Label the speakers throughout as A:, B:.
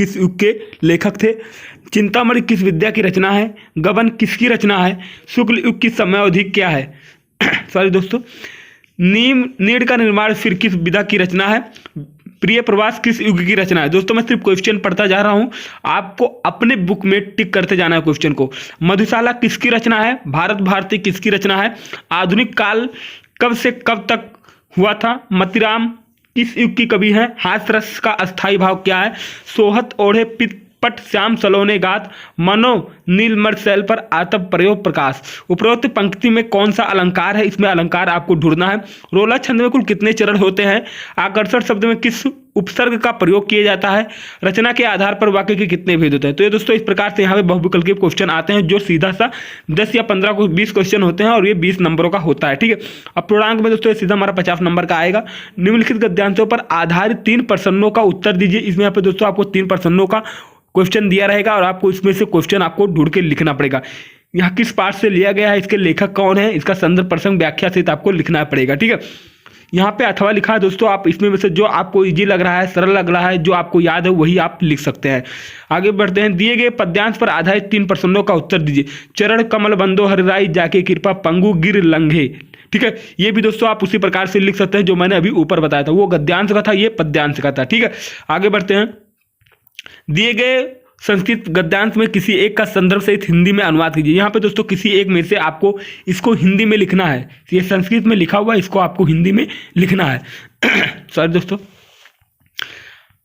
A: किस युग के लेखक थे? चिंतामणि किस विद्या की रचना है? गबन किसकी रचना है? शुक्ल युग की समयावधि क्या है? सॉरी दोस्तों, नीड़ का निर्माण फिर किस विधा की रचना है? प्रिय प्रवास किस युग की रचना है? दोस्तों मैं सिर्फ क्वेश्चन पढ़ता जा रहा हूं, आपको अपने बुक में टिक करते जाना है क्वेश्चन को। मधुशाला किसकी रचना है? भारत भारती किसकी रचना है? आधुनिक काल कब से कब तक हुआ था? मतिराम किस युग की कवि है? हास्यरस का अस्थायी भाव क्या है? सोहत ओढ़े पट श्याम सलोने गात, मनो नीलमर शैल पर आतप प्रयोग प्रकाश। उपरोक्त पंक्ति में कौन सा अलंकार है? इसमें अलंकार आपको ढूंढना है। रोला छंद में कुल कितने चरण होते हैं? आकर्षण शब्द में किस उपसर्ग का प्रयोग किया जाता है? रचना के आधार पर वाक्य के कितने भेद होते हैं? तो ये दोस्तों इस प्रकार से यहाँ पे बहुविकल्प के क्वेश्चन आते हैं, जो सीधा सा 10 या 15 को 20 क्वेश्चन होते हैं और ये 20 नंबरों का होता है। ठीक है, अब पूर्णांक में दोस्तों ये सीधा हमारा 50 नंबर का आएगा। निम्नलिखित गद्यांशों पर आधारित 3 प्रश्नों का उत्तर दीजिए। इसमें यहाँ पे दोस्तों आपको 3 प्रश्नों का क्वेश्चन दिया रहेगा और आपको इसमें से क्वेश्चन आपको ढूंढ के लिखना पड़ेगा। यहाँ किस पाठ से लिया गया है, इसके लेखक कौन है, इसका संदर्भ प्रसंग व्याख्या सहित आपको लिखना पड़ेगा। ठीक है, यहाँ पे अथवा लिखा है दोस्तों, आप इसमें में से जो आपको इजी लग रहा है, सरल लग रहा है, जो आपको याद है वही आप लिख सकते हैं। आगे बढ़ते हैं। दिए गए पद्यांश पर आधारित 3 प्रश्नों का उत्तर दीजिए। चरण कमल बंदो हरिराई जाके कृपा पंगु गिर लंघे। ठीक है, ये भी दोस्तों आप उसी प्रकार से लिख सकते हैं जो मैंने अभी ऊपर बताया था, वो गद्यांश का था, ये पद्यांश का था। ठीक है, आगे बढ़ते हैं। दिए गए संस्कृत गद्यांश में किसी एक का संदर्भ सहित हिंदी में अनुवाद कीजिए। यहाँ पे दोस्तों किसी एक में से आपको इसको हिंदी में लिखना है। ये संस्कृत में लिखा हुआ है, इसको आपको हिंदी में लिखना है। सॉरी दोस्तों,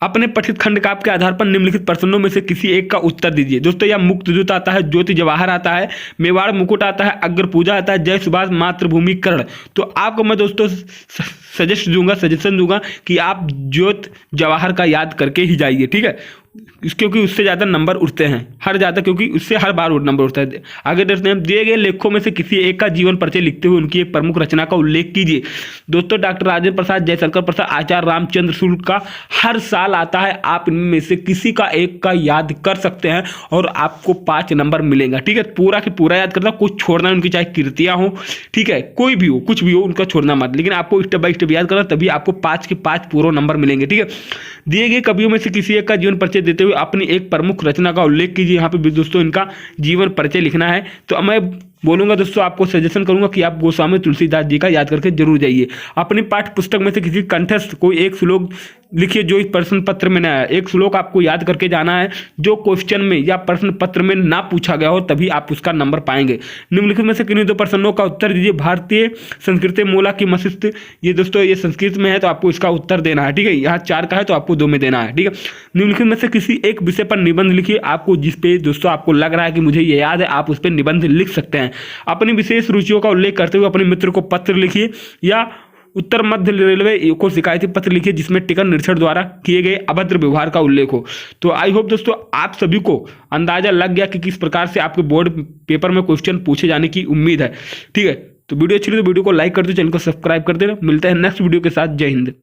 A: अपने पठित खंड काव्य के आधार पर निम्नलिखित प्रश्नों में से किसी एक का उत्तर दीजिए। दोस्तों यह मुक्तदूत आता है, ज्योति जवाहर आता है, मेवाड़ मुकुट आता है, अग्र पूजा आता है, जय सुभाष, मातृभूमि कर्ण। तो आपको मैं दोस्तों सजेशन दूंगा कि आप ज्योत जवाहर का याद करके ही जाइए। ठीक है, क्योंकि उससे ज़्यादा नंबर उठते हैं, क्योंकि उससे हर बार नंबर उठता है। आगे देखते हैं। दिए गए लेखों में से किसी एक का जीवन परिचय लिखते हुए उनकी एक प्रमुख रचना का उल्लेख कीजिए। दोस्तों डॉक्टर राजेंद्र प्रसाद, जयशंकर प्रसाद, आचार्य रामचंद्र शुक्ल का हर साल आता है। आप इनमें से किसी का एक का याद कर सकते हैं और आपको 5 नंबर मिलेगा। ठीक है, पूरा के पूरा याद करना, कुछ छोड़ना, उनकी चाहे कृतियाँ हो, ठीक है, कोई भी हो, कुछ भी हो, उनका छोड़ना मत, लेकिन आपको स्टेप बाय स्टेप याद करना, तभी आपको 5 के 5 पूरे नंबर मिलेंगे। ठीक है, दिए गए कवियों में से किसी एक का जीवन परिचय देते हुए अपनी एक प्रमुख रचना का उल्लेख कीजिए। यहाँ पे भी दोस्तों इनका जीवन परिचय लिखना है। तो मैं बोलूंगा दोस्तों, आपको सजेशन करूंगा कि आप गोस्वामी तुलसीदास जी का याद करके जरूर जाइए। अपनी पाठ्य पुस्तक में से किसी कंठस्थ कोई एक श्लोक लिखिए जो इस प्रश्न पत्र में ना आया। एक श्लोक आपको याद करके जाना है जो क्वेश्चन में या प्रश्न पत्र में ना पूछा गया हो, तभी आप उसका नंबर पाएंगे। निम्नलिखित में से किन्हीं 2 प्रश्नों का उत्तर दीजिए। भारतीय संस्कृति मूला की मशिष्ट, ये दोस्तों ये संस्कृत में है तो आपको इसका उत्तर देना है। ठीक है, यहाँ 4 का है तो आपको 2 में देना है। ठीक है, निम्नलिखित में से किसी एक विषय पर निबंध लिखिए। आपको जिस पे दोस्तों आपको लग रहा है कि मुझे ये याद है, आप उस पर निबंध लिख सकते हैं। अपनी विशेष रुचियों का उल्लेख करते हुए अपने मित्र को पत्र लिखिए या उत्तर मध्य रेलवे को शिकायती पत्र लिखिए जिसमें टिकट निरीक्षण द्वारा किए गए अभद्र व्यवहार का उल्लेख हो। तो आई होप दोस्तों आप सभी को अंदाजा लग गया कि किस प्रकार से आपके बोर्ड पेपर में क्वेश्चन पूछे जाने की उम्मीद है। ठीक है, तो वीडियो अच्छी लगी तो वीडियो को लाइक कर दो, चैनल को सब्सक्राइब कर देना। मिलते हैं नेक्स्ट वीडियो के साथ। जय हिंद।